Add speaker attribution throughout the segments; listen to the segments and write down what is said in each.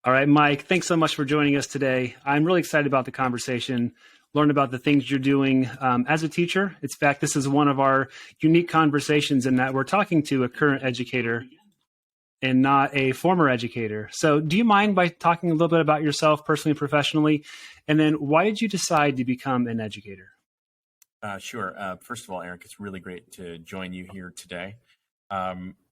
Speaker 1: All right, Mike, thanks so much for joining us today. I'm really excited about the conversation, learn about the things you're doing as a teacher. In fact, this is one of our unique conversations in that we're talking to a current educator and not a former educator. So do you mind by talking a little bit about yourself personally and professionally? And then why did you decide to become an educator?
Speaker 2: Sure. First of all, Eric, it's really great to join you here today.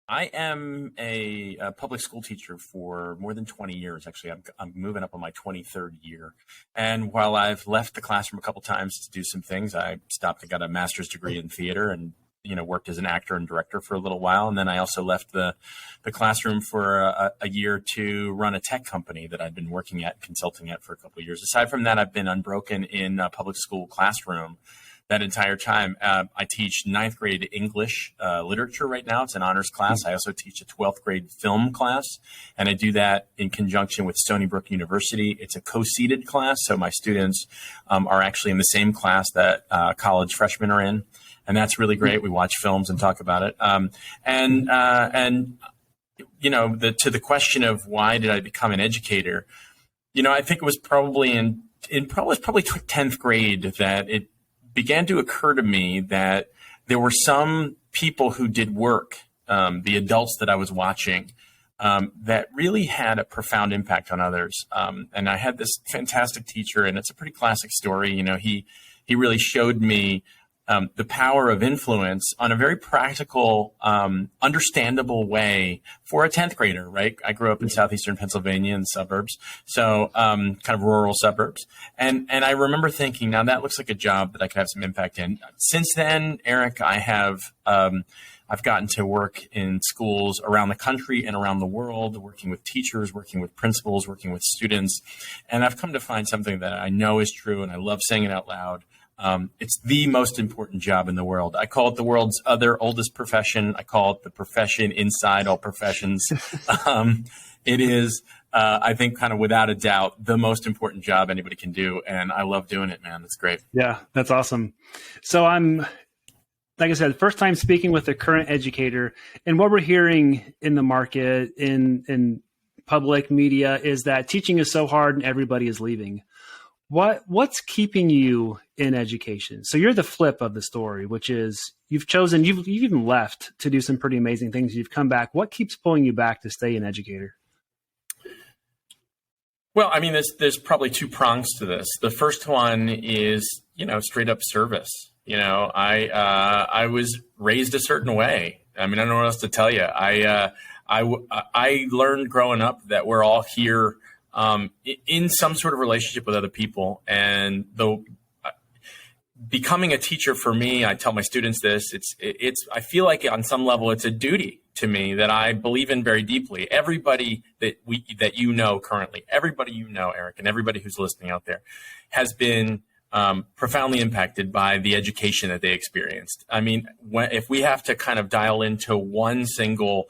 Speaker 2: I am a public school teacher for more than 20 years. Actually, I'm moving up on my 23rd year. And while I've left the classroom a couple times to do some things, I stopped and got a master's degree in theater and worked as an actor and director for a little while. And then I also left the classroom for a year to run a tech company that I'd been working at, consulting at for a couple of years. Aside from that, I've been unbroken in a public school classroom that entire time. I teach 9th grade English literature right now. It's an honors class. I also teach a 12th grade film class, and I do that in conjunction with Stony Brook University. It's a co-seated class, so my students are actually in the same class that college freshmen are in. And that's really great. We watch films and talk about it. To the question of why did I become an educator, I think it was probably in 10th grade that it began to occur to me that there were some people who did work, the adults that I was watching, that really had a profound impact on others. And I had this fantastic teacher, and it's a pretty classic story. He really showed me the power of influence on a very practical, understandable way for a 10th grader, right? I grew up in southeastern Pennsylvania in suburbs, so kind of rural suburbs. And I remember thinking, now that looks like a job that I could have some impact in. Since then, Eric, I've gotten to work in schools around the country and around the world, working with teachers, working with principals, working with students. And I've come to find something that I know is true, and I love saying it out loud. It's the most important job in the world. I call it the world's other oldest profession. I call it the profession inside all professions. It is, I think, kind of without a doubt, the most important job anybody can do. And I love doing it, man. It's great.
Speaker 1: Yeah, that's awesome. So like I said, first time speaking with a current educator, and what we're hearing in the market, in public media, is that teaching is so hard and everybody is leaving. What's keeping you in education? So you're the flip of the story, which is you've even left to do some pretty amazing things. You've come back. What keeps pulling you back to stay an educator?
Speaker 2: Well, I mean, there's probably two prongs to this. The first one is, straight up service. I was raised a certain way. I mean, I don't know what else to tell you. I learned growing up that we're all here in some sort of relationship with other people. And becoming a teacher for me, I tell my students this, I feel like on some level it's a duty to me that I believe in very deeply. Everybody that currently, everybody Eric, and everybody who's listening out there has been profoundly impacted by the education that they experienced. I mean, if we have to kind of dial into one single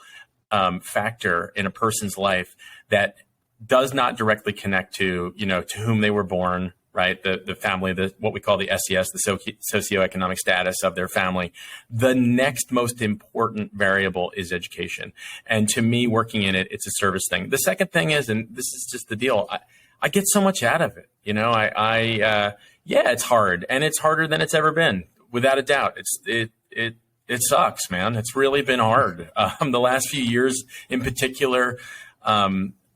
Speaker 2: factor in a person's life that does not directly connect to whom they were born, right? The family, what we call the SES, the socioeconomic status of their family. The next most important variable is education. And to me, working in it, it's a service thing. The second thing is, and this is just the deal, I get so much out of it. It's hard, and it's harder than it's ever been, without a doubt. It sucks, man. It's really been hard. The last few years in particular,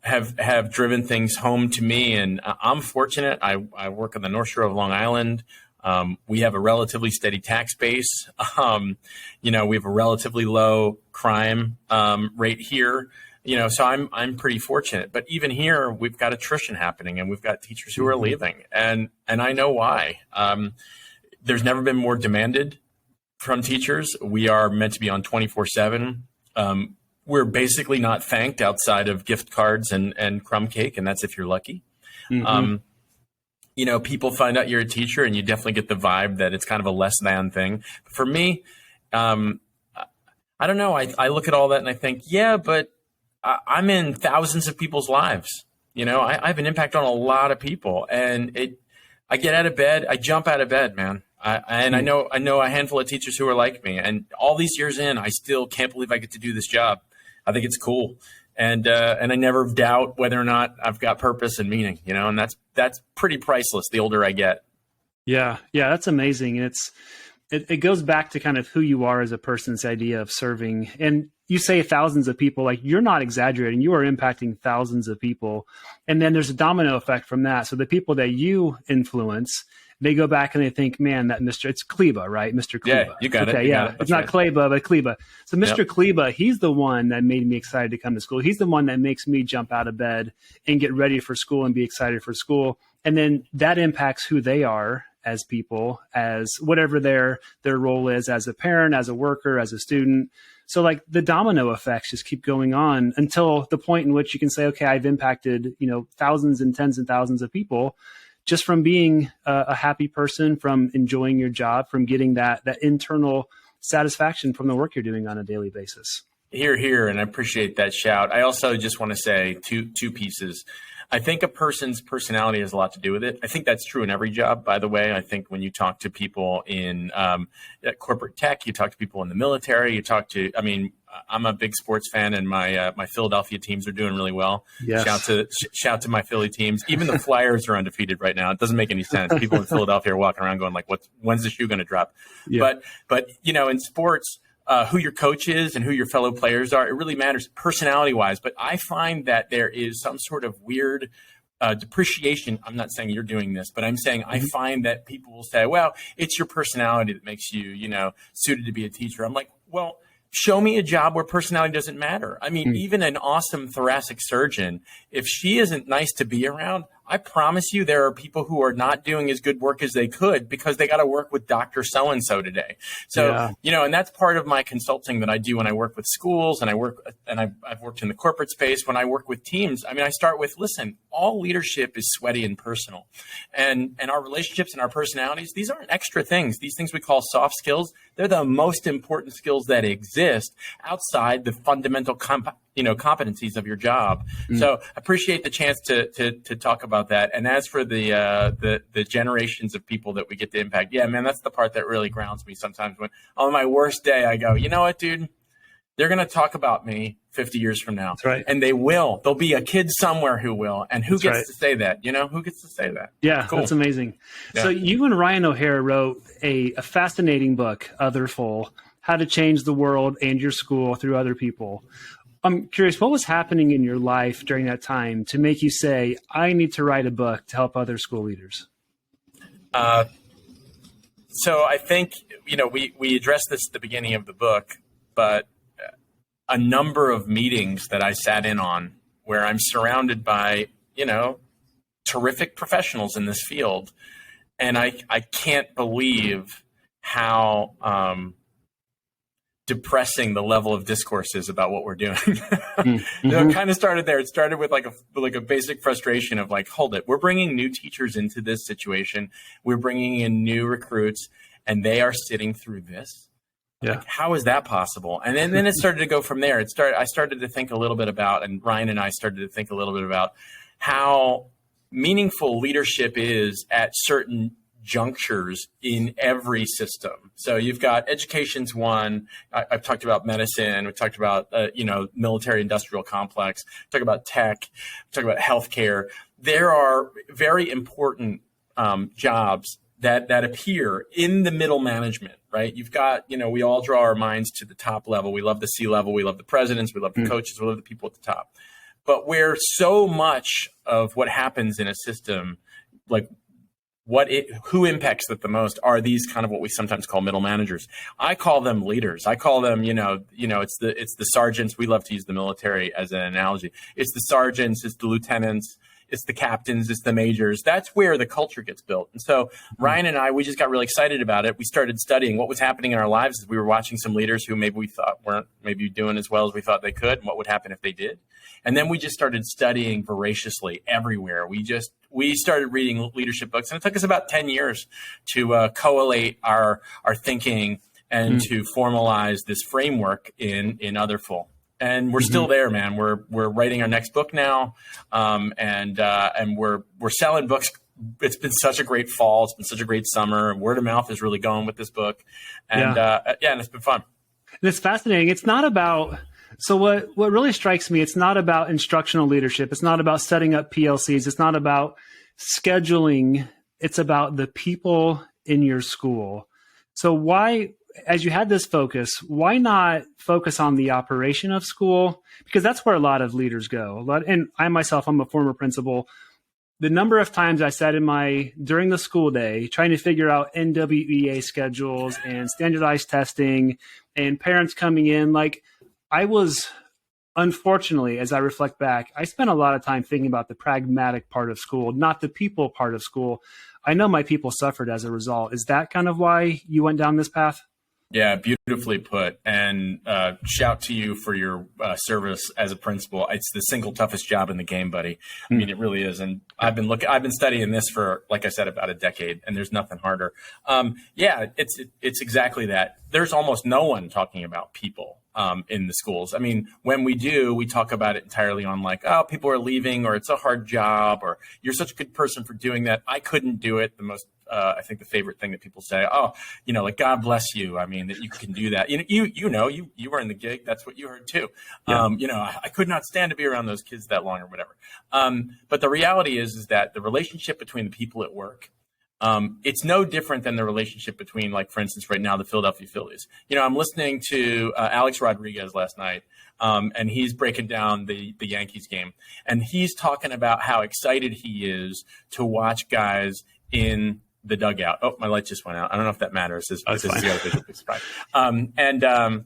Speaker 2: have driven things home to me, and I'm fortunate. I work on the North Shore of Long Island. We have a relatively steady tax base. We have a relatively low crime rate here. So I'm pretty fortunate. But even here, we've got attrition happening, and we've got teachers who are leaving, and I know why. There's never been more demanded from teachers. We are meant to be on 24/7. We're basically not thanked outside of gift cards and crumb cake, and that's if you're lucky. Mm-hmm. People find out you're a teacher, and you definitely get the vibe that it's kind of a less than thing. For me, I don't know. I look at all that and I think, yeah, but I'm in thousands of people's lives. I have an impact on a lot of people, and I get out of bed, I jump out of bed, man. I know a handful of teachers who are like me, and all these years in, I still can't believe I get to do this job. I think it's cool. and I never doubt whether or not I've got purpose and meaning, and that's pretty priceless the older I get.
Speaker 1: Yeah. Yeah. That's amazing. And it goes back to kind of who you are as a person, this idea of serving. And you say thousands of people, like, you're not exaggerating, you are impacting thousands of people. And then there's a domino effect from that. So the people that you influence, they go back and they think, man, that it's Kleba, right? Mr. Kleba.
Speaker 2: Yeah, you got it.
Speaker 1: Okay,
Speaker 2: You
Speaker 1: yeah.
Speaker 2: got it.
Speaker 1: It's not Kleba, but Kleba. So Mr. Kleba, he's the one that made me excited to come to school. He's the one that makes me jump out of bed and get ready for school and be excited for school. And then that impacts who they are as people, as whatever their role is, as a parent, as a worker, as a student. So like the domino effects just keep going on until the point in which you can say, okay, I've impacted, thousands and tens and thousands of people just from being a happy person, from enjoying your job, from getting that internal satisfaction from the work you're doing on a daily basis.
Speaker 2: Here, and I appreciate that shout. I also just want to say two pieces. I think a person's personality has a lot to do with it. I think that's true in every job, by the way. I think when you talk to people in corporate tech, you talk to people in the military, I'm a big sports fan, and my Philadelphia teams are doing really well.
Speaker 1: Yes.
Speaker 2: Shout to my Philly teams. Even the Flyers are undefeated right now. It doesn't make any sense. People in Philadelphia are walking around going like, when's the shoe going to drop? Yeah. But in sports, who your coach is and who your fellow players are, it really matters personality wise. But I find that there is some sort of weird depreciation. I'm not saying you're doing this, but I'm saying I find that people will say, well, it's your personality that makes you, suited to be a teacher. I'm like, well, show me a job where personality doesn't matter. I mean, even an awesome thoracic surgeon, if she isn't nice to be around, I promise you there are people who are not doing as good work as they could because they got to work with Dr. So-and-so today. So, and that's part of my consulting that I do when I work with schools and I've worked in the corporate space. When I work with teams, I start with, listen, all leadership is sweaty and personal, and our relationships and our personalities, these aren't extra things. These things we call soft skills, they're the most important skills that exist outside the fundamental competencies of your job. So I appreciate the chance to talk about that. And as for the generations of people that we get to impact, yeah, man, that's the part that really grounds me sometimes. When on my worst day, I go, you know what, dude? They're going to talk about me 50 years from now.
Speaker 1: That's right.
Speaker 2: And they will. There'll be a kid somewhere who will. And who gets to say that? Who gets to say that?
Speaker 1: Yeah,
Speaker 2: cool.
Speaker 1: That's amazing.
Speaker 2: Yeah.
Speaker 1: So you and Ryan O'Hare wrote a fascinating book, Otherful, How to Change the World and Your School Through Other People. I'm curious, what was happening in your life during that time to make you say, I need to write a book to help other school leaders?
Speaker 2: So I think, we addressed this at the beginning of the book, but a number of meetings that I sat in on where I'm surrounded by, terrific professionals in this field. And I can't believe how depressing the level of discourse is about what we're doing. It kind of started there. It started with like a basic frustration of like, hold it. We're bringing new teachers into this situation. We're bringing in new recruits and they are sitting through this.
Speaker 1: Yeah.
Speaker 2: Like, how is that possible? And then it started to go from there. I started to think a little bit about, and Ryan and I started to think a little bit about how meaningful leadership is at certain junctures in every system. So you've got education's one. I've talked about medicine. We talked about, military industrial complex. Talk about tech. Talk about healthcare. There are very important jobs that appear in the middle management, right? You've got, we all draw our minds to the top level. We love the C-level. We love the presidents. We love the coaches. We love the people at the top. But where so much of what happens in a system, like who impacts it the most, are these kind of what we sometimes call middle managers. I call them leaders. I call them, it's the sergeants. We love to use the military as an analogy. It's the sergeants, it's the lieutenants, it's the captains, it's the majors. That's where the culture gets built. And so Ryan and I, we just got really excited about it. We started studying what was happening in our lives as we were watching some leaders who maybe we thought weren't maybe doing as well as we thought they could, and what would happen if they did. And then we just started studying voraciously everywhere. We started reading leadership books, and it took us about 10 years to collate our thinking and to formalize this framework in Otherful. And we're still there, man. We're writing our next book now, and we're selling books. It's been such a great fall. It's been such a great summer. Word of mouth is really going with this book, and and it's been fun.
Speaker 1: And it's fascinating. It's not about So what really strikes me, it's not about instructional leadership. It's not about setting up PLCs. It's not about scheduling. It's about the people in your school. So why, as you had this focus, why not focus on the operation of school? Because that's where a lot of leaders go. And I myself, I'm a former principal. The number of times I sat during the school day trying to figure out NWEA schedules and standardized testing and parents coming in, like I was, unfortunately, as I reflect back, I spent a lot of time thinking about the pragmatic part of school, not the people part of school. I know my people suffered as a result. Is that kind of why you went down this path?
Speaker 2: Yeah, beautifully put. And shout to you for your service as a principal. It's the single toughest job in the game, buddy. I mean, it really is. And I've been studying this for, like I said, about a decade, and there's nothing harder. Yeah, it's exactly that. There's almost no one talking about people in the schools. I mean, when we do, we talk about it entirely on like, oh, people are leaving, or it's a hard job, or you're such a good person for doing that. I couldn't do it. I think the favorite thing that people say, oh, like, God bless you. I mean, that you can do that. You were in the gig. That's what you heard too. Yeah. I could not stand to be around those kids that long or whatever. But the reality is that the relationship between the people at work, it's no different than the relationship between, like, for instance, right now, the Philadelphia Phillies. I'm listening to Alex Rodriguez last night, and he's breaking down the Yankees game. And he's talking about how excited he is to watch guys in the dugout. Oh, my light just went out. I don't know if that matters. This is the artificial surprise. And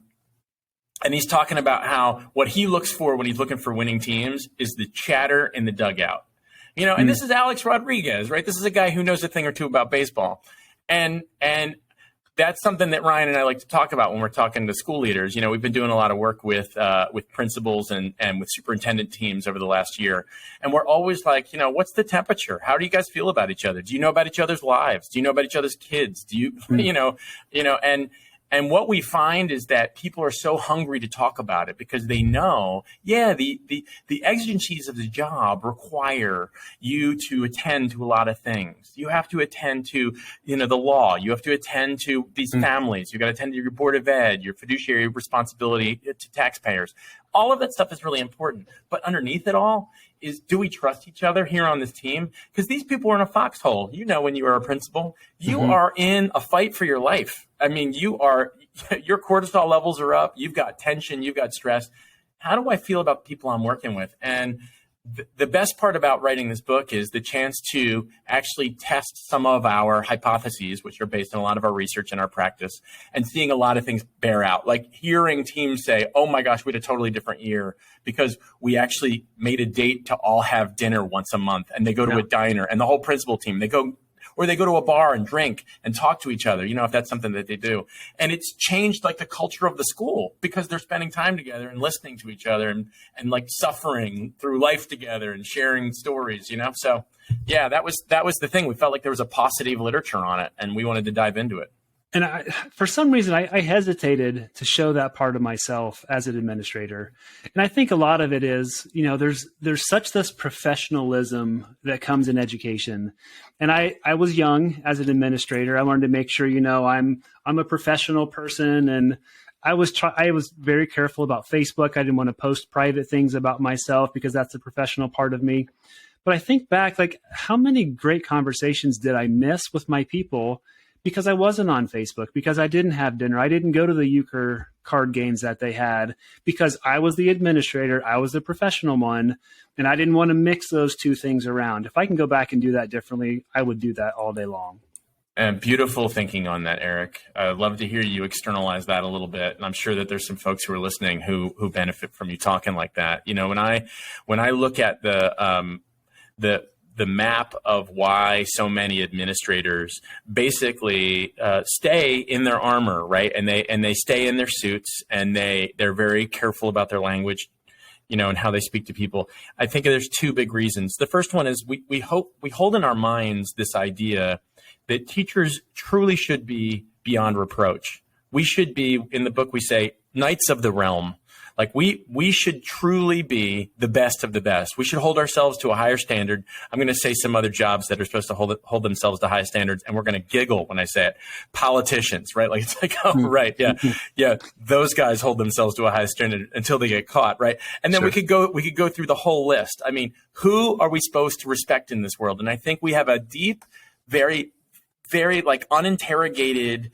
Speaker 2: he's talking about how what he looks for when he's looking for winning teams is the chatter in the dugout. And this is Alex Rodriguez, right? This is a guy who knows a thing or two about baseball. And that's something that Ryan and I like to talk about when we're talking to school leaders. We've been doing a lot of work with principals and with superintendent teams over the last year. And we're always like, what's the temperature? How do you guys feel about each other? Do you know about each other's lives? Do you know about each other's kids? Do you, and what we find is that people are so hungry to talk about it because they know, the exigencies of the job require you to attend to a lot of things. You have to attend to, the law. You have to attend to these families. You've got to attend to your board of ed, your fiduciary responsibility to taxpayers. All of that stuff is really important. But underneath it all is, do we trust each other here on this team? Because these people are in a foxhole. When you are a principal, you are in a fight for your life. I mean, your cortisol levels are up. You've got tension. You've got stress. How do I feel about the people I'm working with? And the best part about writing this book is the chance to actually test some of our hypotheses, which are based on a lot of our research and our practice, and seeing a lot of things bear out. Like hearing teams say, oh my gosh, we had a totally different year because we actually made a date to all have dinner once a month, and they go to a diner, and the whole principal team, they go to a bar and drink and talk to each other, if that's something that they do. And it's changed like the culture of the school because they're spending time together and listening to each other and like suffering through life together and sharing stories, So yeah, that was the thing. We felt like there was a paucity of literature on it, and we wanted to dive into it.
Speaker 1: And for some reason, I hesitated to show that part of myself as an administrator. And I think a lot of it is, there's such this professionalism that comes in education. And I was young as an administrator. I wanted to make sure, I'm a professional person. And I was very careful about Facebook. I didn't want to post private things about myself because that's the professional part of me. But I think back, like, how many great conversations did I miss with my people because I wasn't on Facebook, because I didn't have dinner. I didn't go to the euchre card games that they had because I was the administrator. I was the professional one, and I didn't want to mix those two things around. If I can go back and do that differently, I would do that all day long.
Speaker 2: And beautiful thinking on that, Eric. I'd love to hear you externalize that a little bit. And I'm sure that there's some folks who are listening who benefit from you talking like that. When I look at the map of why so many administrators basically stay in their armor, right? And they stay in their suits, and they're very careful about their language, and how they speak to people. I think there's two big reasons. The first one is we hold in our minds this idea that teachers truly should be beyond reproach. We should be, in the book we say, knights of the realm. Like we should truly be the best of the best. We should hold ourselves to a higher standard. I'm going to say some other jobs that are supposed to hold themselves to high standards, and we're going to giggle when I say it. Politicians, right? Like it's like, oh, right, yeah. Those guys hold themselves to a high standard until they get caught, right? And then we could go through the whole list. I mean, who are we supposed to respect in this world? And I think we have a deep, very like uninterrogated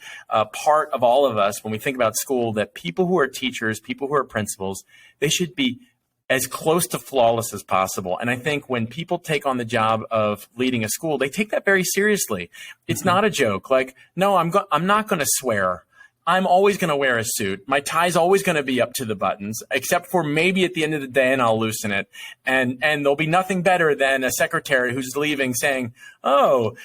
Speaker 2: part of all of us when we think about school, that people who are teachers, people who are principals, they should be as close to flawless as possible. And I think when people take on the job of leading a school, they take that very seriously. It's not a joke. Like, no, I'm not going to swear. I'm always going to wear a suit. My tie's always going to be up to the buttons, except for maybe at the end of the day, and I'll loosen it. And there'll be nothing better than a secretary who's leaving saying, oh,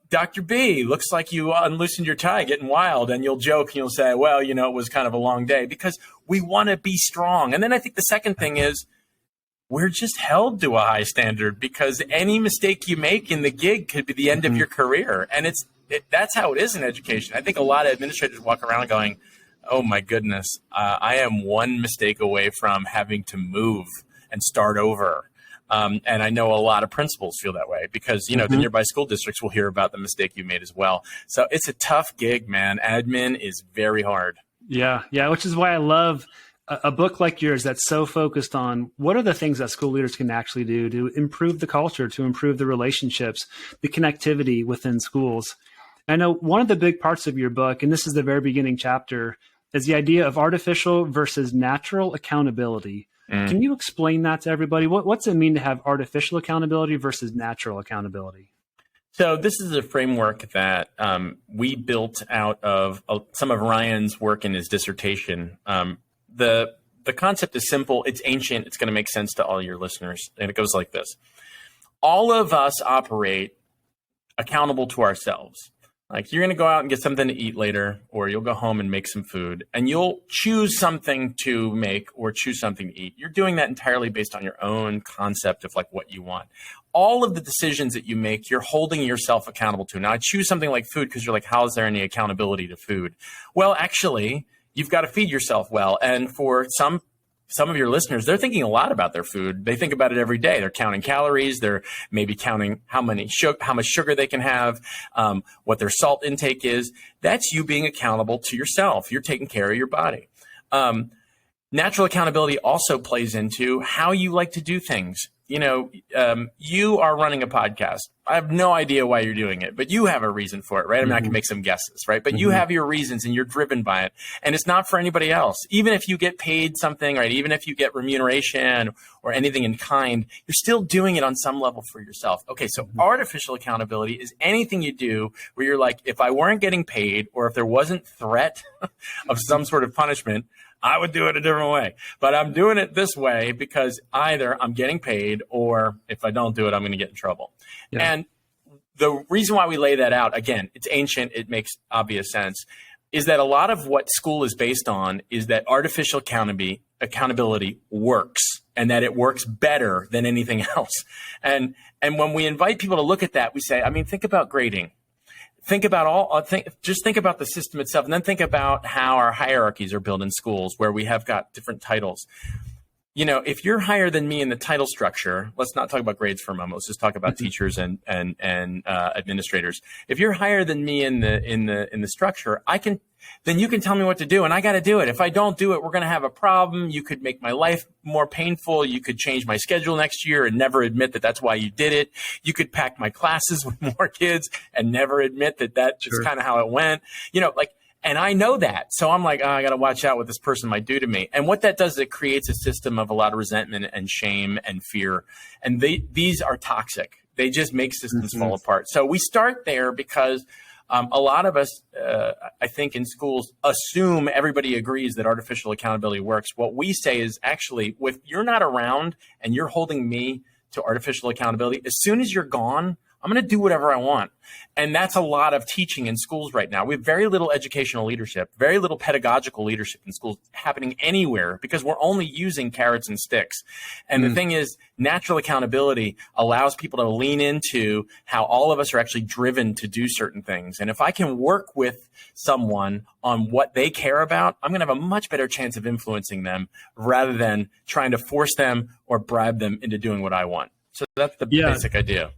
Speaker 2: Dr. B, looks like you unloosened your tie, getting wild. And you'll joke and you'll say, well, it was kind of a long day, because we want to be strong. And then I think the second thing is, we're just held to a high standard, because any mistake you make in the gig could be the end of your career. And that's how it is in education. I think a lot of administrators walk around going, oh my goodness, I am one mistake away from having to move and start over. And I know a lot of principals feel that way, because, the nearby school districts will hear about the mistake you made as well. So it's a tough gig, man. Admin is very hard. Yeah,
Speaker 1: which is why I love a book like yours that's so focused on what are the things that school leaders can actually do to improve the culture, to improve the relationships, the connectivity within schools. I know one of the big parts of your book, and this is the very beginning chapter, is the idea of artificial versus natural accountability. Can you explain that to everybody? What's it mean to have artificial accountability versus natural accountability?
Speaker 2: So this is a framework that we built out of some of Ryan's work in his dissertation. The concept is simple. It's ancient. It's going to make sense to all your listeners. And it goes like this. All of us operate accountable to ourselves. Like, you're going to go out and get something to eat later, or you'll go home and make some food, and you'll choose something to make or choose something to eat. You're doing that entirely based on your own concept of like what you want. All of the decisions that you make, you're holding yourself accountable to. Now, I choose something like food because you're like, how is there any accountability to food? Well, actually, you've got to feed yourself well. And for some of your listeners, they're thinking a lot about their food. They think about it every day. They're counting calories. They're maybe counting how much sugar they can have, what their salt intake is. That's you being accountable to yourself. You're taking care of your body. Natural accountability also plays into how you like to do things. You are running a podcast. I have no idea why you're doing it, but you have a reason for it, right? I mean, I can make some guesses, right? But you have your reasons and you're driven by it. And it's not for anybody else. Even if you get paid something, right? Even if you get remuneration or anything in kind, you're still doing it on some level for yourself. Okay, so artificial accountability is anything you do where you're like, if I weren't getting paid, or if there wasn't threat of some sort of punishment, I would do it a different way. But I'm doing it this way because either I'm getting paid, or if I don't do it, I'm going to get in trouble. Yeah. And the reason why we lay that out, again, it's ancient, it makes obvious sense, is that a lot of what school is based on is that artificial accountability works, and that it works better than anything else. And when we invite people to look at that, we say, I mean, think about grading. Think about just think about the system itself, and then think about how our hierarchies are built in schools, where we have got different titles. If you're higher than me in the title structure, let's not talk about grades for a moment. Let's just talk about teachers and administrators. If you're higher than me in the structure, then you can tell me what to do, and I got to do it. If I don't do it, we're going to have a problem. You could make my life more painful. You could change my schedule next year and never admit that that's why you did it. You could pack my classes with more kids and never admit that that's kind of how it went. And I know that. So I'm like, I got to watch out what this person might do to me. And what that does is it creates a system of a lot of resentment and shame and fear. And these are toxic. They just make systems fall apart. So we start there because a lot of us, I think, in schools assume everybody agrees that artificial accountability works. What we say is, actually, if you're not around and you're holding me to artificial accountability, as soon as you're gone, I'm going to do whatever I want. And that's a lot of teaching in schools right now. We have very little educational leadership, very little pedagogical leadership in schools happening anywhere because we're only using carrots and sticks. And the thing is, natural accountability allows people to lean into how all of us are actually driven to do certain things. And if I can work with someone on what they care about, I'm going to have a much better chance of influencing them rather than trying to force them or bribe them into doing what I want. So that's the basic idea.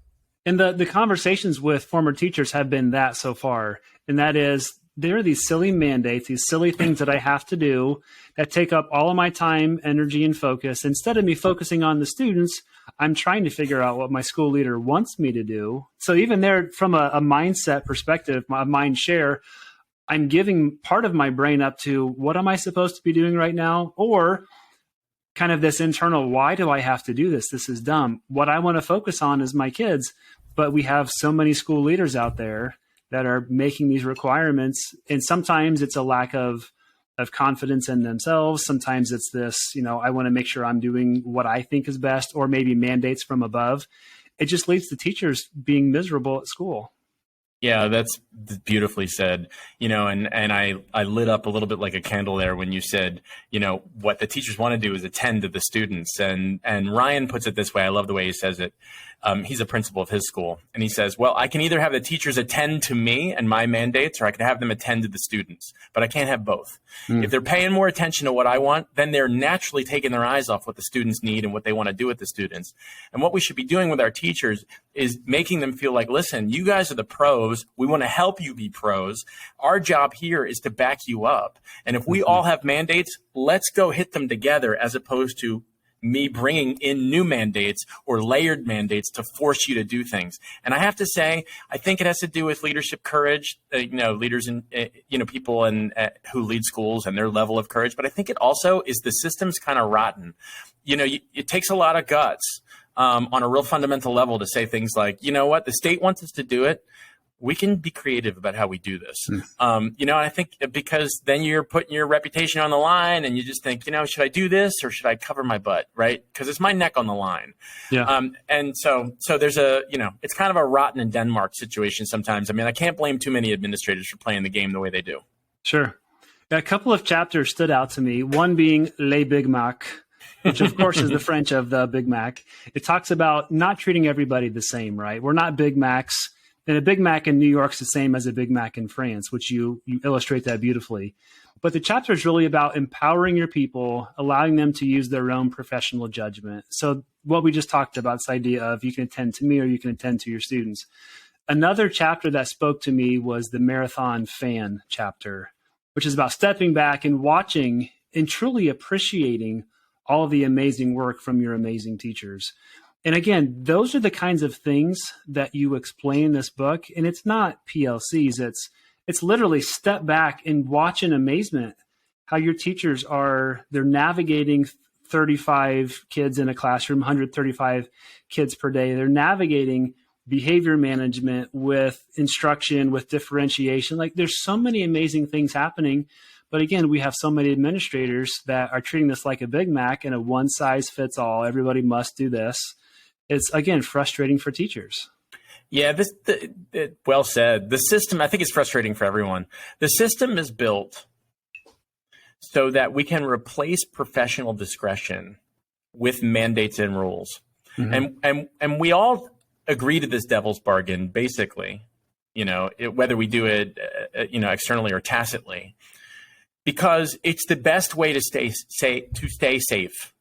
Speaker 1: And the conversations with former teachers have been that so far. And that is, there are these silly mandates, these silly things that I have to do that take up all of my time, energy, and focus. Instead of me focusing on the students, I'm trying to figure out what my school leader wants me to do. So even there, from a mindset perspective, my mind share, I'm giving part of my brain up to what am I supposed to be doing right now? Or kind of this internal, why do I have to do this? This is dumb. What I want to focus on is my kids. But we have so many school leaders out there that are making these requirements. And sometimes it's a lack of confidence in themselves. Sometimes it's this, I want to make sure I'm doing what I think is best, or maybe mandates from above. It just leads to teachers being miserable at school.
Speaker 2: Yeah, that's beautifully said. And I lit up a little bit like a candle there when you said, what the teachers want to do is attend to the students. And Ryan puts it this way. I love the way he says it. He's a principal of his school. And he says, well, I can either have the teachers attend to me and my mandates, or I can have them attend to the students. But I can't have both. If they're paying more attention to what I want, then they're naturally taking their eyes off what the students need and what they want to do with the students. And what we should be doing with our teachers is making them feel like, listen, you guys are the pros. We want to help you be pros. Our job here is to back you up. And if we all have mandates, let's go hit them together, as opposed to me bringing in new mandates or layered mandates to force you to do things. And I have to say, I think it has to do with leadership courage, leaders and, people who lead schools and their level of courage. But I think it also is the system's kind of rotten. It takes a lot of guts on a real fundamental level to say things like, the state wants us to do it. We can be creative about how we do this. I think because then you're putting your reputation on the line and you just think, should I do this or should I cover my butt, right? Because it's my neck on the line. Yeah. And so there's it's kind of a rotten in Denmark situation sometimes. I mean, I can't blame too many administrators for playing the game the way they do.
Speaker 1: Sure. A couple of chapters stood out to me, one being Les Big Mac, which of course is the French of the Big Mac. It talks about not treating everybody the same, right? We're not Big Macs. And a Big Mac in New York's the same as a Big Mac in France, which you illustrate that beautifully. But the chapter is really about empowering your people, allowing them to use their own professional judgment. So what we just talked about, this idea of you can attend to me or you can attend to your students. Another chapter that spoke to me was the Marathon Fan chapter, which is about stepping back and watching and truly appreciating all of the amazing work from your amazing teachers. And again, those are the kinds of things that you explain in this book. And it's not PLCs. It's literally step back and watch in amazement how your teachers they're navigating 35 kids in a classroom, 135 kids per day. They're navigating behavior management with instruction, with differentiation. Like, there's so many amazing things happening. But again, we have so many administrators that are treating this like a Big Mac and a one size fits all. Everybody must do this. It's, again, frustrating for teachers.
Speaker 2: Yeah, well said. The system, I think it's frustrating for everyone. The system is built so that we can replace professional discretion with mandates and rules. Mm-hmm. And we all agree to this devil's bargain, basically, whether we do it, externally or tacitly, because it's the best way to stay safe.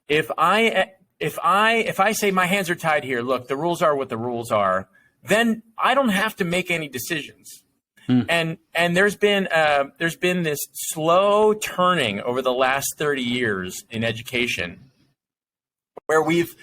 Speaker 2: If I say my hands are tied here, look, the rules are what the rules are, then I don't have to make any decisions. And there's been this slow turning over the last 30 years in education where we've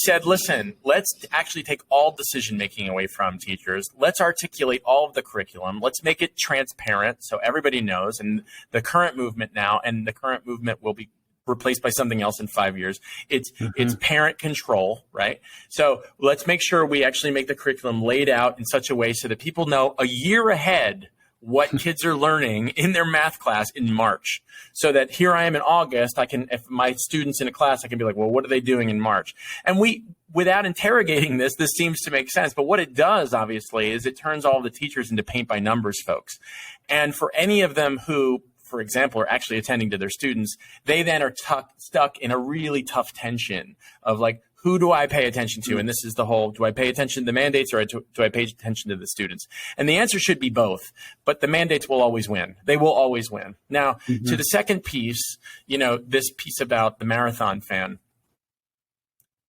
Speaker 2: said, listen, let's actually take all decision making away from teachers. Let's articulate all of the curriculum. Let's make it transparent so everybody knows. And the current movement now, and the current movement will be replaced by something else in 5 years. It's parent control, right? So let's make sure we actually make the curriculum laid out in such a way so that people know a year ahead what kids are learning in their math class in March, so that here I am in August, if my students in a class, I can be like, well, what are they doing in March? And without interrogating this seems to make sense. But what it does, obviously, is it turns all the teachers into paint by numbers folks. And for any of them who, for example, are actually attending to their students, they then are stuck in a really tough tension of like, who do I pay attention to? And this is the whole, do I pay attention to the mandates or do I pay attention to the students? And the answer should be both, but the mandates will always win. They will always win. Now, to the second piece, this piece about the marathon fan,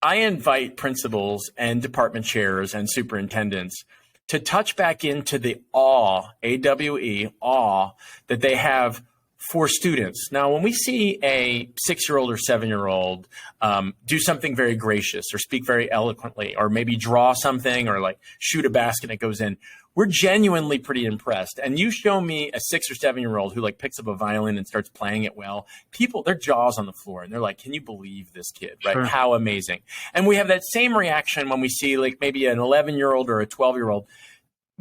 Speaker 2: I invite principals and department chairs and superintendents to touch back into the awe, AWE, awe that they have for students. Now, when we see a 6-year-old or 7-year-old do something very gracious or speak very eloquently or maybe draw something or like shoot a basket and it goes in, we're genuinely pretty impressed. And you show me a 6 or 7-year-old who like picks up a violin and starts playing it well, people, their jaw's on the floor and they're like, can you believe this kid, right? Sure. How amazing. And we have that same reaction when we see like maybe an 11-year-old or a 12-year-old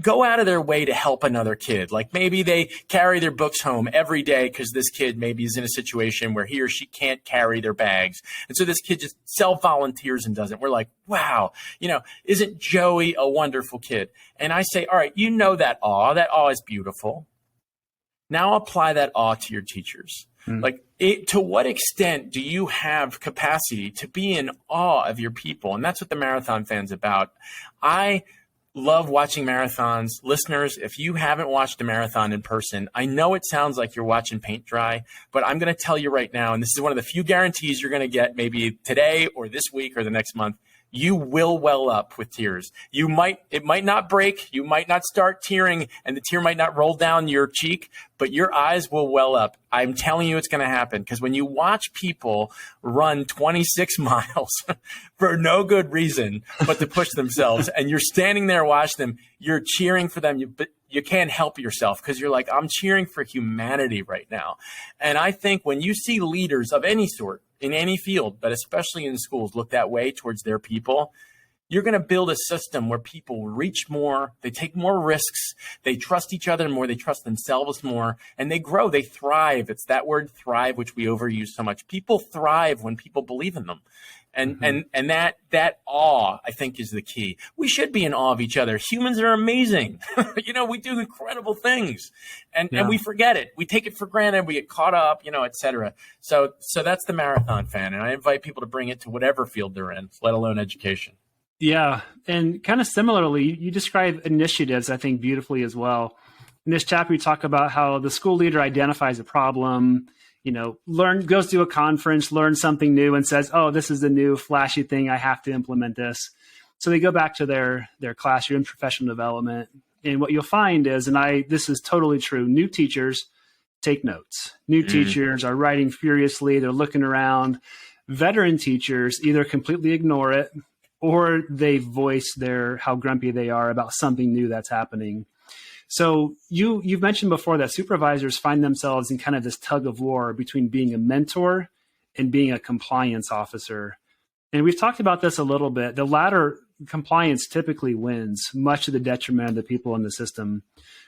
Speaker 2: go out of their way to help another kid. Like maybe they carry their books home every day because this kid maybe is in a situation where he or she can't carry their bags. And so this kid just self-volunteers and does it. We're like, wow, isn't Joey a wonderful kid? And I say, all right, that awe is beautiful. Now apply that awe to your teachers. Like, to what extent do you have capacity to be in awe of your people? And that's what the Marathon Fan's about. I love watching marathons. Listeners, if you haven't watched a marathon in person, I know it sounds like you're watching paint dry, but I'm going to tell you right now, and this is one of the few guarantees you're going to get maybe today or this week or the next month, you will well up with tears. It might not break, you might not start tearing, and the tear might not roll down your cheek, but your eyes will well up. I'm telling you it's going to happen, because when you watch people run 26 miles for no good reason but to push themselves, and you're standing there watching them, you're cheering for them, but you can't help yourself because you're like, I'm cheering for humanity right now. And I think when you see leaders of any sort in any field, but especially in schools, look that way towards their people, you're going to build a system where people reach more, they take more risks, they trust each other more, they trust themselves more, and they grow, they thrive. It's that word thrive, which we overuse so much. People thrive when people believe in them. And that awe, I think, is the key. We should be in awe of each other. Humans are amazing. We do incredible things, and we forget it. We take it for granted. We get caught up, et cetera. So that's the Marathon Fan, and I invite people to bring it to whatever field they're in, let alone education.
Speaker 1: Yeah, and kind of similarly, you describe initiatives, I think, beautifully as well. In this chapter, you talk about how the school leader identifies a problem, goes to a conference, learns something new and says, oh, this is the new flashy thing. I have to implement this. So they go back to their classroom, professional development. And what you'll find is, this is totally true, new teachers take notes. New teachers are writing furiously. They're looking around. Veteran teachers either completely ignore it or they voice how grumpy they are about something new that's happening. So you've mentioned before that supervisors find themselves in kind of this tug of war between being a mentor and being a compliance officer. And we've talked about this a little bit. The latter, compliance, typically wins, much to the detriment of the people in the system.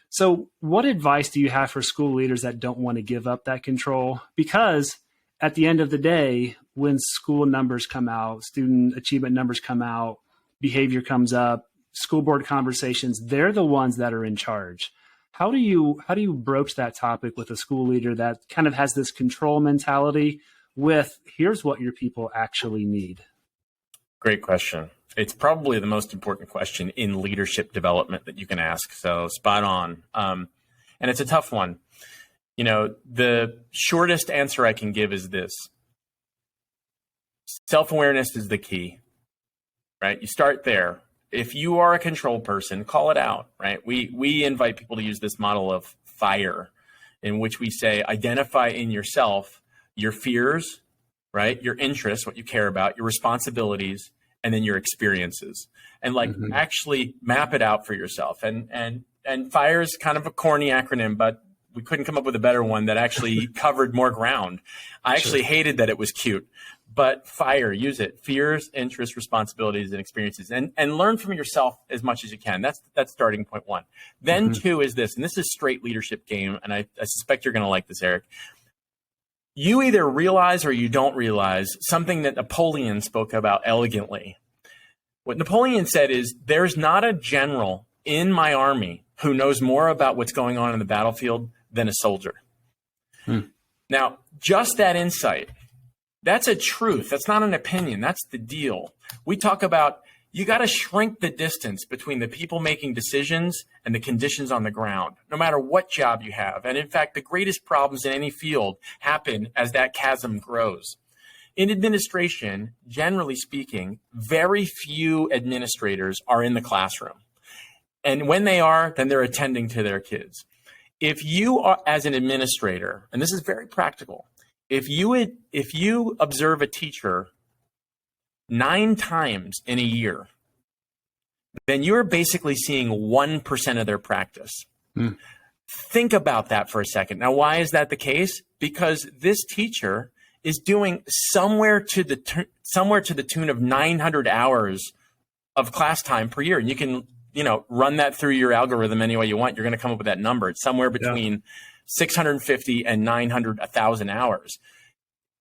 Speaker 1: So what advice do you have for school leaders that don't want to give up that control? Because at the end of the day, when school numbers come out, student achievement numbers come out, behavior comes up, school board conversations, they're the ones that are in charge. How do you broach that topic with a school leader that kind of has this control mentality with, here's what your people actually need?
Speaker 2: Great question. It's probably the most important question in leadership development that you can ask. So spot on. And it's a tough one. The shortest answer I can give is this. Self-awareness is the key, right? You start there. If you are a control person, call it out, right? We invite people to use this model of FIRE, in which we say, identify in yourself your fears, right? Your interests, what you care about, your responsibilities, and then your experiences. And actually map it out for yourself. And FIRE is kind of a corny acronym, but we couldn't come up with a better one that actually covered more ground. I actually hated that it was cute, but fire, use it. Fears, interests, responsibilities, and experiences, and learn from yourself as much as you can. That's starting point one. Then two is this, and this is straight leadership game, and I suspect you're going to like this, Eric. You either realize or you don't realize something that Napoleon spoke about elegantly. What Napoleon said is, there's not a general in my army who knows more about what's going on in the battlefield than a soldier. Now, just that insight, that's a truth. That's not an opinion. That's the deal. We talk about, you got to shrink the distance between the people making decisions and the conditions on the ground, no matter what job you have. And in fact, the greatest problems in any field happen as that chasm grows. In administration, generally speaking, very few administrators are in the classroom. And when they are, then they're attending to their kids. If you are, as an administrator, and this is very practical, if you observe a teacher 9 times in a year, then you're basically seeing 1% of their practice. Think about that for a second. Now, why is that the case? Because this teacher is doing somewhere to the tune of 900 hours of class time per year. And you can, run that through your algorithm any way you want. You're going to come up with that number. It's somewhere between 650 and 900, 1,000 hours.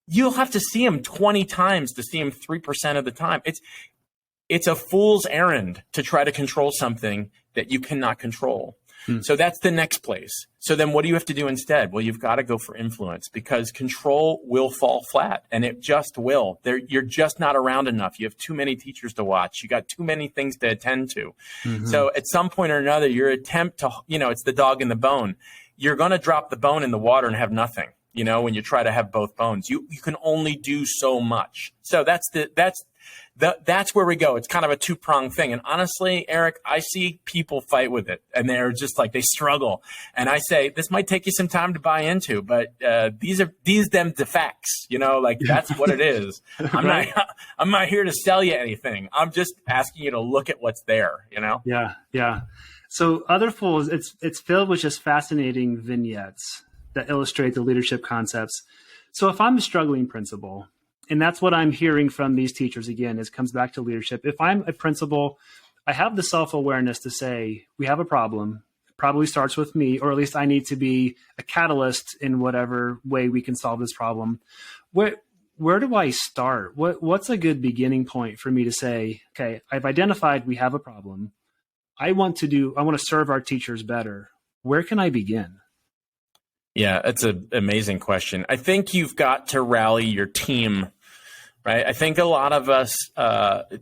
Speaker 2: You'll have to see him 20 times to see him 3% of the time. It's a fool's errand to try to control something that you cannot control. So that's the next place. So then what do you have to do instead? Well, you've got to go for influence, because control will fall flat, and it just will. You're just not around enough. You have too many teachers to watch. You got too many things to attend to. So at some point or another, your attempt to, it's the dog and the bone. You're going to drop the bone in the water and have nothing. When you try to have both bones, you can only do so much. So that's where we go. It's kind of a two-pronged thing. And honestly, Eric, I see people fight with it, and they're just like, they struggle. And I say, this might take you some time to buy into, but these them the facts, that's what it is. I'm not here to sell you anything. I'm just asking you to look at what's there,
Speaker 1: Yeah. So Otherful, it's filled with just fascinating vignettes that illustrate the leadership concepts. So if I'm a struggling principal, and that's what I'm hearing from these teachers, again, is comes back to leadership. If I'm a principal, I have the self-awareness to say, we have a problem. It probably starts with me, or at least I need to be a catalyst in whatever way we can solve this problem. Where do I start? What's a good beginning point for me to say, okay, I've identified we have a problem. I want to serve our teachers better. Where can I begin?
Speaker 2: Yeah, that's an amazing question. I think you've got to rally your team, right? I think a lot of us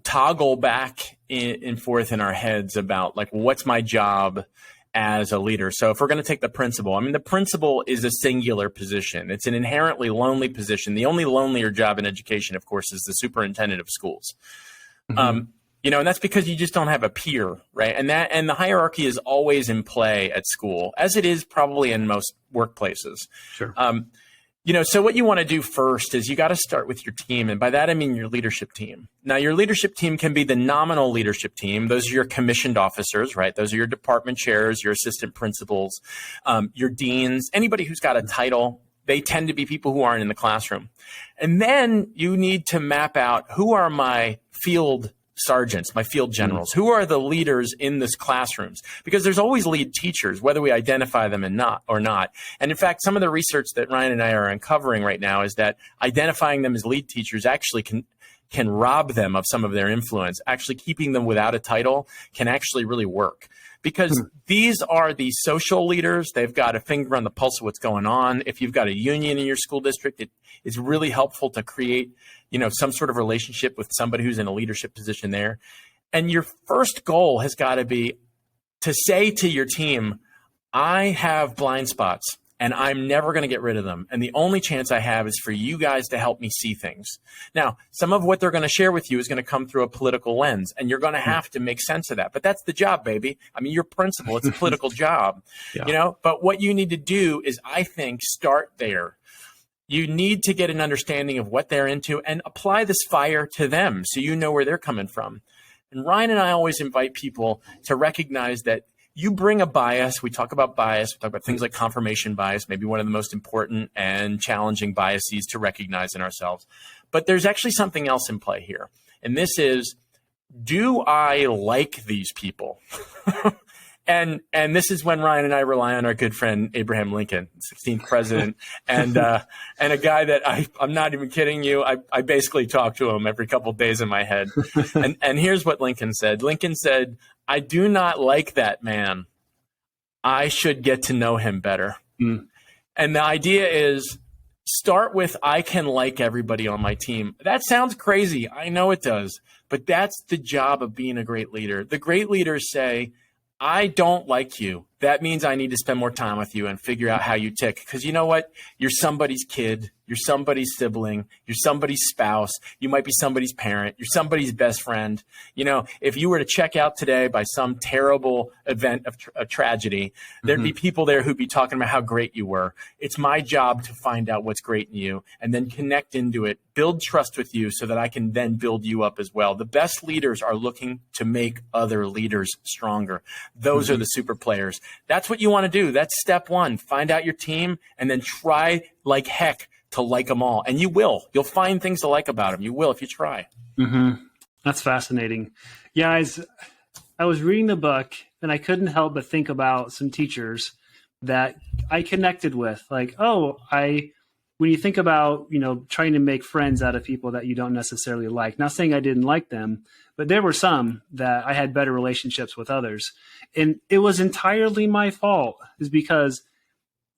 Speaker 2: toggle back and forth in our heads about, like, what's my job as a leader? So if we're going to take the principal, the principal is a singular position. It's an inherently lonely position. The only lonelier job in education, of course, is the superintendent of schools. And that's because you just don't have a peer, right? And the hierarchy is always in play at school, as it is probably in most workplaces.
Speaker 1: Sure.
Speaker 2: So what you want to do first is you got to start with your team. And by that, I mean your leadership team. Now, your leadership team can be the nominal leadership team. Those are your commissioned officers, right? Those are your department chairs, your assistant principals, your deans, anybody who's got a title. They tend to be people who aren't in the classroom. And then you need to map out, who are my field sergeants, my field generals, who are the leaders in this classrooms, because there's always lead teachers, whether we identify them or not. And in fact, some of the research that Ryan and I are uncovering right now is that identifying them as lead teachers actually can rob them of some of their influence. Actually keeping them without a title can actually really work, because these are the social leaders. They've got a finger on the pulse of what's going on. If you've got a union in your school district, it is really helpful to create, some sort of relationship with somebody who's in a leadership position there. And your first goal has got to be to say to your team, I have blind spots and I'm never going to get rid of them. And the only chance I have is for you guys to help me see things. Now, some of what they're going to share with you is going to come through a political lens, and you're going to have to make sense of that. But that's the job, baby. You're principal. It's a political job, But what you need to do is, I think, start there. You need to get an understanding of what they're into and apply this fire to them so you know where they're coming from. And Ryan and I always invite people to recognize that you bring a bias. We talk about bias. We talk about things like confirmation bias, maybe one of the most important and challenging biases to recognize in ourselves. But there's actually something else in play here. And this is, do I like these people? And this is when Ryan and I rely on our good friend Abraham Lincoln, 16th president, and a guy that I'm not even kidding you. I basically talk to him every couple of days in my head. And here's what Lincoln said. Lincoln said, "I do not like that man. I should get to know him better." Mm. And the idea is, start with, I can like everybody on my team. That sounds crazy. I know it does. But that's the job of being a great leader. The great leaders say, I don't like you. That means I need to spend more time with you and figure out how you tick. Because you know what? You're somebody's kid. You're somebody's sibling. You're somebody's spouse. You might be somebody's parent. You're somebody's best friend. You know, if you were to check out today by some terrible event of a tragedy, there'd be people there who'd be talking about how great you were. It's my job to find out what's great in you and then connect into it, build trust with you so that I can then build you up as well. The best leaders are looking to make other leaders stronger. Those are the super players. That's what you want to do. That's step one. Find out your team and then try like heck to like them all. And you will. You'll find things to like about them. You will if you try.
Speaker 1: That's fascinating. Yeah, I was reading the book and I couldn't help but think about some teachers that I connected with. Like, when you think about, trying to make friends out of people that you don't necessarily like, not saying I didn't like them, but there were some that I had better relationships with others. And it was entirely my fault, is because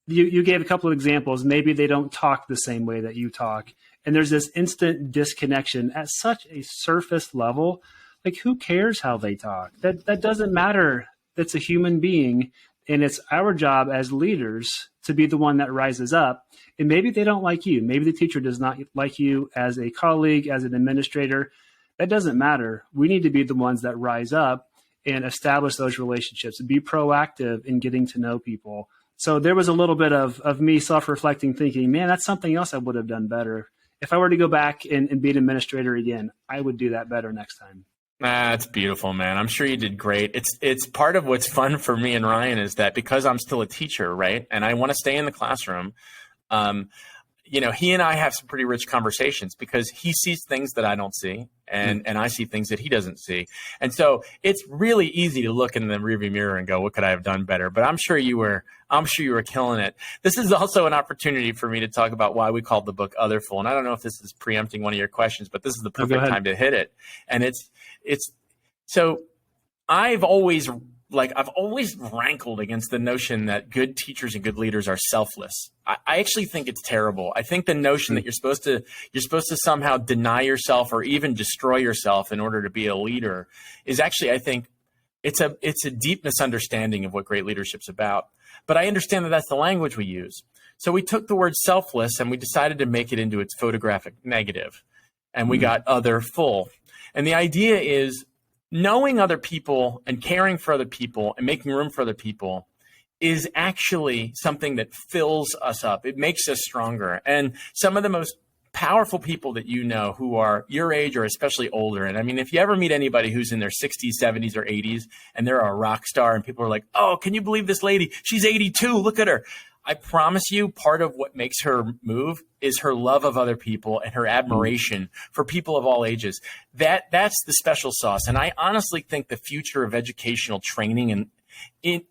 Speaker 1: you gave a couple of examples. Maybe they don't talk the same way that you talk. And there's this instant disconnection at such a surface level. Like, who cares how they talk? That doesn't matter. That's a human being. And it's our job as leaders to be the one that rises up. And maybe they don't like you. Maybe the teacher does not like you as a colleague, as an administrator. That doesn't matter. We need to be the ones that rise up and establish those relationships and be proactive in getting to know people. So there was a little bit of me self-reflecting, thinking, man, that's something else I would have done better. If I were to go back and be an administrator again, I would do that better next time.
Speaker 2: That's beautiful, man. I'm sure you did great. It's part of what's fun for me and Ryan is that because I'm still a teacher, right? And I want to stay in the classroom. He and I have some pretty rich conversations because he sees things that I don't see and I see things that he doesn't see. And so it's really easy to look in the rearview mirror and go, what could I have done better? But I'm sure you were killing it. This is also an opportunity for me to talk about why we called the book Otherful. And I don't know if this is preempting one of your questions, but this is the perfect time to hit it. And so I've always rankled against the notion that good teachers and good leaders are selfless. I actually think it's terrible. I think the notion that you're supposed to somehow deny yourself or even destroy yourself in order to be a leader is actually, I think, it's a deep misunderstanding of what great leadership's about. But I understand that that's the language we use. So we took the word selfless and we decided to make it into its photographic negative, and we got otherful. And the idea is, knowing other people and caring for other people and making room for other people is actually something that fills us up. It makes us stronger. And some of the most powerful people that you know who are your age or especially older, and I mean, if you ever meet anybody who's in their 60s, 70s, or 80s, and they're a rock star and people are like, oh, can you believe this lady? She's 82. Look at her. I promise you, part of what makes her move is her love of other people and her admiration for people of all ages. That's the special sauce. And I honestly think the future of educational training and in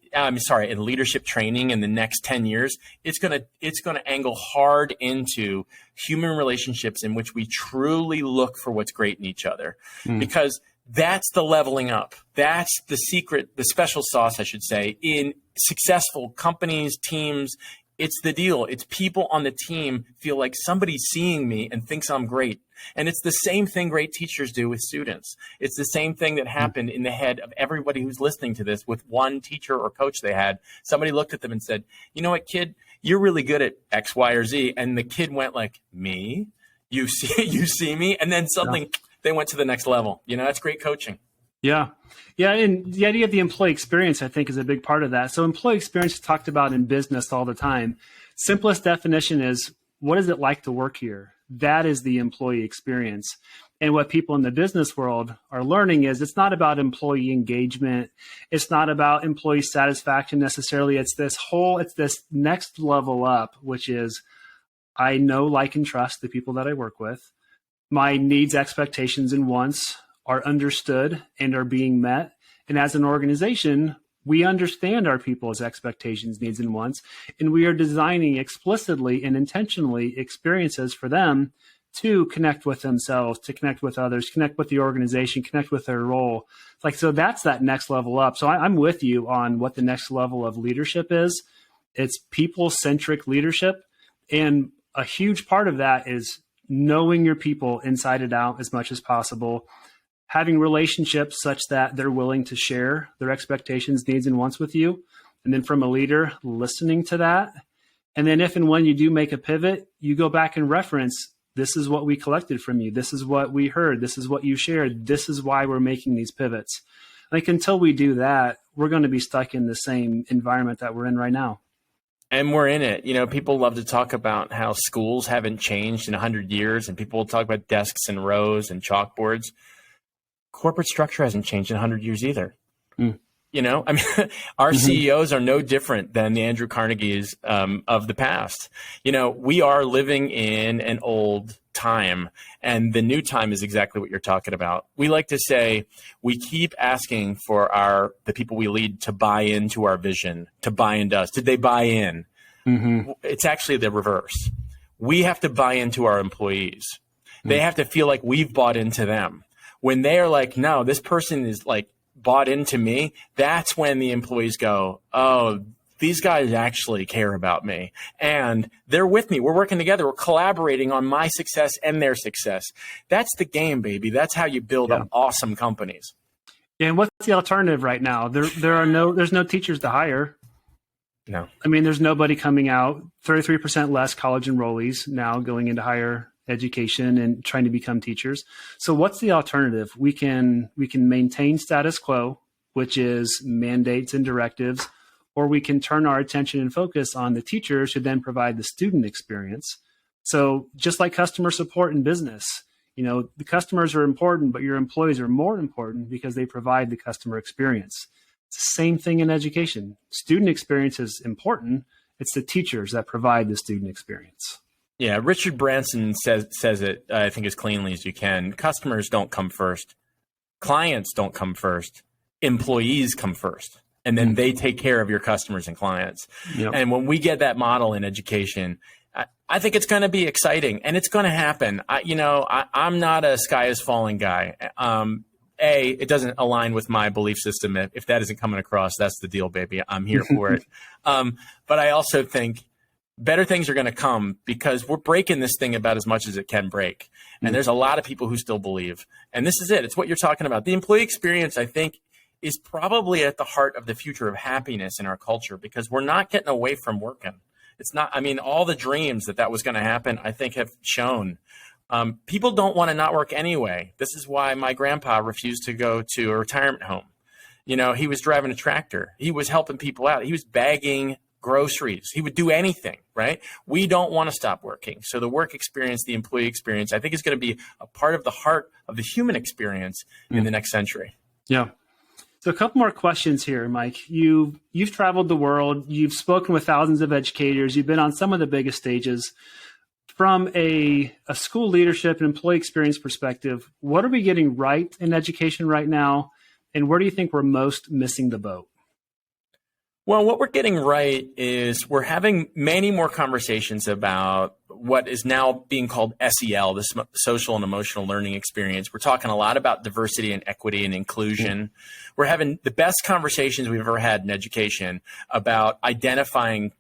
Speaker 2: leadership training in the next 10 years, it's going to angle hard into human relationships in which we truly look for what's great in each other, because that's the leveling up. That's the secret, the special sauce, I should say, in successful companies, teams. It's the deal. It's people on the team feel like somebody's seeing me and thinks I'm great. And it's the same thing great teachers do with students. It's the same thing that happened in the head of everybody who's listening to this with one teacher or coach they had. Somebody looked at them and said, you know what, kid, you're really good at X, Y, or Z. And the kid went like, me? You see me? And then suddenly they went to the next level. That's great coaching.
Speaker 1: Yeah. Yeah. And the idea of the employee experience, I think, is a big part of that. So employee experience is talked about in business all the time. Simplest definition is, what is it like to work here? That is the employee experience. And what people in the business world are learning is it's not about employee engagement. It's not about employee satisfaction necessarily. It's this next level up, which is, I know, like, and trust the people that I work with. my needs, expectations, and wants are understood and are being met. And as an organization, we understand our people's expectations, needs, and wants, and we are designing explicitly and intentionally experiences for them to connect with themselves, to connect with others, connect with the organization, connect with their role. So that's that next level up. So I'm with you on what the next level of leadership is. It's people-centric leadership. And a huge part of that is knowing your people inside and out as much as possible, having relationships such that they're willing to share their expectations, needs, and wants with you. And then from a leader, listening to that. And then if and when you do make a pivot, you go back and reference, this is what we collected from you. This is what we heard. This is what you shared. This is why we're making these pivots. Like until we do that, we're going to be stuck in the same environment that we're in right now.
Speaker 3: And we're in it. You know, people love to talk about how schools haven't changed in 100 years, and people will talk about desks and rows and chalkboards. Corporate structure hasn't changed in 100 years either. You know, I mean, our CEOs are no different than the Andrew Carnegies of the past. You know, we are living in an old time, and the new time is exactly what you're talking about. We like to say we keep asking for the people we lead to buy into our vision, to buy into us. Did they buy in? It's actually the reverse. We have to buy into our employees. They have to feel like we've bought into them. When they are like, no, this person is like bought into me, that's when the employees go, oh, these guys actually care about me. And they're with me. We're working together. We're collaborating on my success and their success. That's the game, baby. That's how you build up awesome companies.
Speaker 1: Yeah, and what's the alternative right now? There's no teachers to hire.
Speaker 3: No.
Speaker 1: I mean, there's nobody coming out, 33% less college enrollees now going into higher education and trying to become teachers. So what's the alternative? We can maintain status quo, which is mandates and directives, or we can turn our attention and focus on the teachers who then provide the student experience. So just like customer support in business, you know, the customers are important, but your employees are more important because they provide the customer experience. It's the same thing in education. Student experience is important. It's the teachers that provide the student experience.
Speaker 3: Yeah, Richard Branson says it, I think, as cleanly as you can. Customers don't come first. Clients don't come first. Employees come first. And then they take care of your customers and clients. And when we get that model in education, I think it's going to be exciting, and it's going to happen. I'm not a sky is falling guy. It doesn't align with my belief system. If that isn't coming across, that's the deal, baby. I'm here for it. But I also think better things are going to come because we're breaking this thing about as much as it can break. And there's a lot of people who still believe. And this is it. It's what you're talking about. The employee experience, I think, is probably at the heart of the future of happiness in our culture because we're not getting away from working. It's not, I mean, all the dreams that was going to happen, I think, have shown. People don't want to not work anyway. This is why my grandpa refused to go to a retirement home. You know, he was driving a tractor. He was helping people out. He was bagging groceries. He would do anything, right? We don't want to stop working. So the work experience, the employee experience, I think is going to be a part of the heart of the human experience in the next century.
Speaker 1: Yeah. So a couple more questions here, Mike. You've traveled the world. You've spoken with thousands of educators. You've been on some of the biggest stages. From a school leadership and employee experience perspective, what are we getting right in education right now? And where do you think we're most missing the boat?
Speaker 3: Well, what we're getting right is we're having many more conversations about what is now being called SEL, the social and emotional learning experience. We're talking a lot about diversity and equity and inclusion. We're having the best conversations we've ever had in education about identifying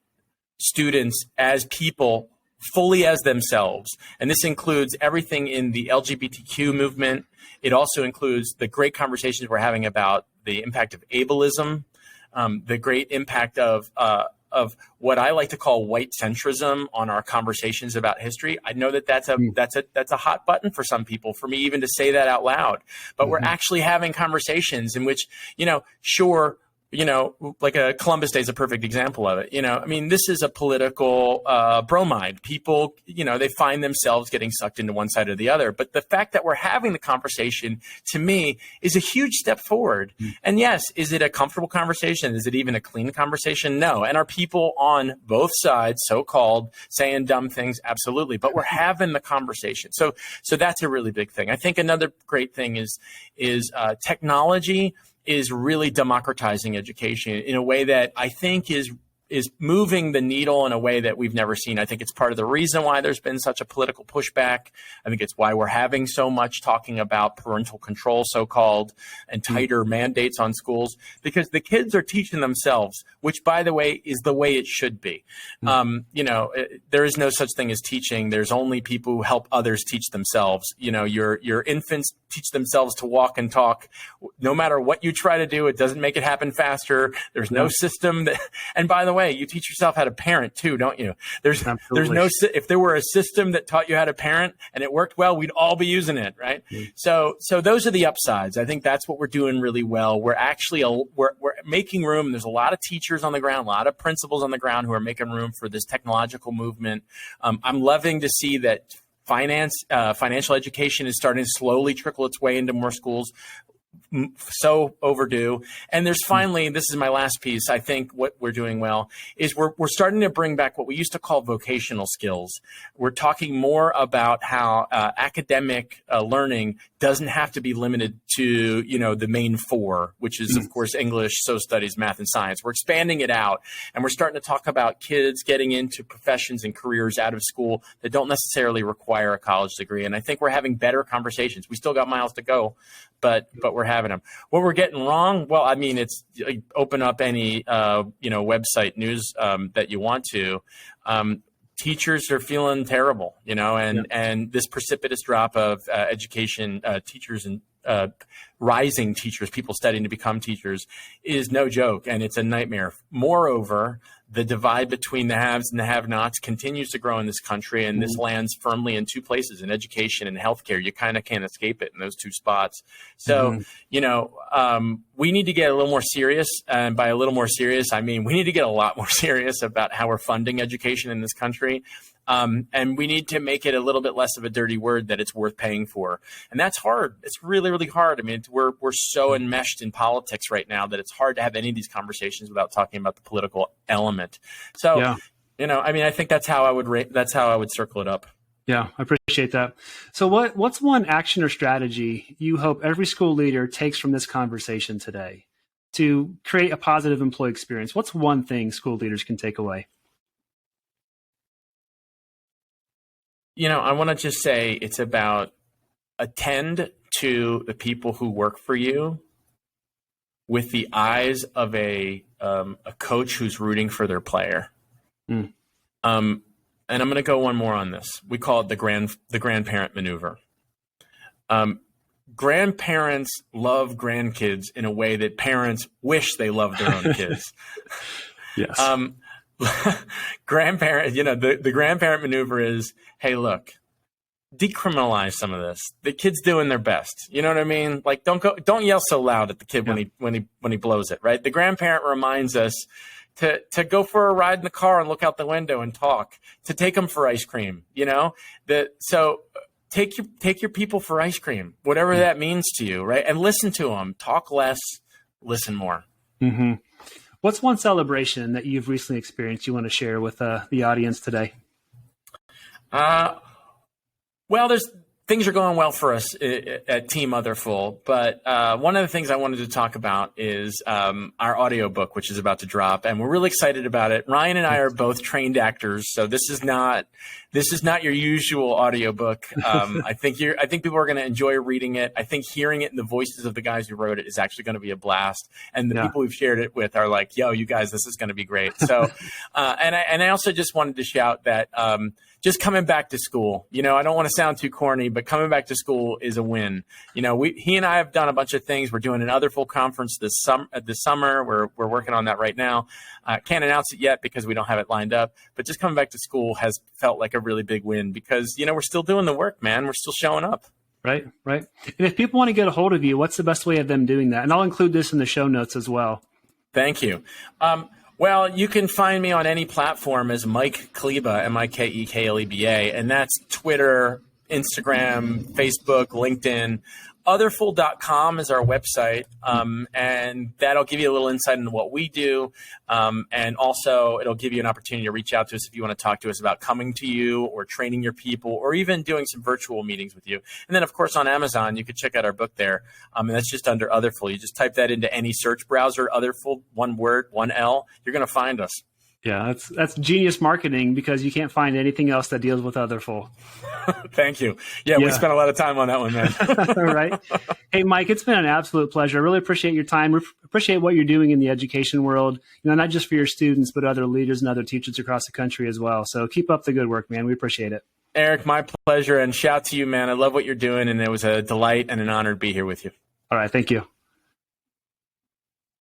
Speaker 3: students as people fully as themselves. And this includes everything in the LGBTQ movement. It also includes the great conversations we're having about the impact of ableism, the great impact of what I like to call white centrism on our conversations about history. I know that's a hot button for some people, for me even to say that out loud. But we're actually having conversations in which, sure, like a Columbus Day is a perfect example of it. I mean, this is a political bromide. People, they find themselves getting sucked into one side or the other. But the fact that we're having the conversation, to me, is a huge step forward. And yes, is it a comfortable conversation? Is it even a clean conversation? No. And are people on both sides, so-called, saying dumb things? Absolutely. But we're having the conversation. So that's a really big thing. I think another great thing is technology is really democratizing education in a way that I think is moving the needle in a way that we've never seen. I think it's part of the reason why there's been such a political pushback. I think it's why we're having so much talking about parental control, so-called, and tighter mandates on schools, because the kids are teaching themselves, which, by the way, is the way it should be. There is no such thing as teaching. There's only people who help others teach themselves. Your infants teach themselves to walk and talk. No matter what you try to do, it doesn't make it happen faster. There's no system that, and by the way, you teach yourself how to parent too, don't you? There's no, if there were a system that taught you how to parent and it worked well, we'd all be using it, right? So those are the upsides. I think that's what we're doing really well. We're actually, we're making room. There's a lot of teachers on the ground, a lot of principals on the ground who are making room for this technological movement. I'm loving to see that financial education is starting to slowly trickle its way into more schools. So overdue. And there's finally, this is my last piece, I think what we're doing well is we're starting to bring back what we used to call vocational skills. We're talking more about how academic learning doesn't have to be limited to, the main four, which is, of course, English, social studies, math, and science. We're expanding it out, and we're starting to talk about kids getting into professions and careers out of school that don't necessarily require a college degree. And I think we're having better conversations. We still got miles to go, but we're having them. What we're getting wrong, well, I mean, it's open up any website news that you want to. Teachers are feeling terrible, and this precipitous drop of education teachers and rising teachers, people studying to become teachers, is no joke, and it's a nightmare. Moreover, the divide between the haves and the have-nots continues to grow in this country, and this lands firmly in two places, in education and healthcare. You kind of can't escape it in those two spots. So, we need to get a little more serious, and by a little more serious, I mean we need to get a lot more serious about how we're funding education in this country. And we need to make it a little bit less of a dirty word that it's worth paying for. And that's hard. It's really, really hard. I mean, we're so enmeshed in politics right now that it's hard to have any of these conversations without talking about the political element. So, I think that's how I would circle it up.
Speaker 1: Yeah, I appreciate that. So what's one action or strategy you hope every school leader takes from this conversation today to create a positive employee experience? What's one thing school leaders can take away?
Speaker 3: I want to just say it's about attend to the people who work for you with the eyes of a coach who's rooting for their player. And I'm going to go one more on this. We call it the grandparent maneuver. Grandparents love grandkids in a way that parents wish they loved their own kids.
Speaker 1: Yes.
Speaker 3: Grandparent, the grandparent maneuver is, hey, look, decriminalize some of this. The kid's doing their best. You know what I mean? Like, don't yell so loud at the kid when he blows it, right? The grandparent reminds us to go for a ride in the car and look out the window and talk, to take them for ice cream, so take your people for ice cream, whatever that means to you, right? And listen to them, talk less, listen more.
Speaker 1: Mm-hmm. What's one celebration that you've recently experienced you want to share with the audience today?
Speaker 3: Well, things are going well for us at Team Otherful, but one of the things I wanted to talk about is our audiobook, which is about to drop, and we're really excited about it. Ryan and I are both trained actors, so this is not your usual audiobook. I think people are going to enjoy reading it. I think hearing it in the voices of the guys who wrote it is actually going to be a blast, and the people we've shared it with are like, "Yo, you guys, this is going to be great." So, and I also just wanted to shout that. Just coming back to school, I don't want to sound too corny, but coming back to school is a win. He and I have done a bunch of things. We're doing an Otherful conference this summer. We're working on that right now. Can't announce it yet because we don't have it lined up. But just coming back to school has felt like a really big win because we're still doing the work, man. We're still showing up.
Speaker 1: Right. And if people want to get a hold of you, what's the best way of them doing that? And I'll include this in the show notes as well.
Speaker 3: Thank you. Well, you can find me on any platform as Mike Kleba, MikeKleba, and that's Twitter, Instagram, Facebook, LinkedIn. Otherful.com is our website, and that'll give you a little insight into what we do, and also it'll give you an opportunity to reach out to us if you want to talk to us about coming to you or training your people or even doing some virtual meetings with you. And then, of course, on Amazon, you can check out our book there, and that's just under Otherful. You just type that into any search browser, Otherful, one word, one L, you're going to find us.
Speaker 1: Yeah, that's genius marketing because you can't find anything else that deals with Otherful.
Speaker 3: Thank you. Yeah, we spent a lot of time on that one, man.
Speaker 1: Right. Hey, Mike, it's been an absolute pleasure. I really appreciate your time. Appreciate what you're doing in the education world, not just for your students, but other leaders and other teachers across the country as well. So keep up the good work, man. We appreciate it.
Speaker 3: Eric, my pleasure. And shout to you, man. I love what you're doing. And it was a delight and an honor to be here with you.
Speaker 1: All right. Thank you.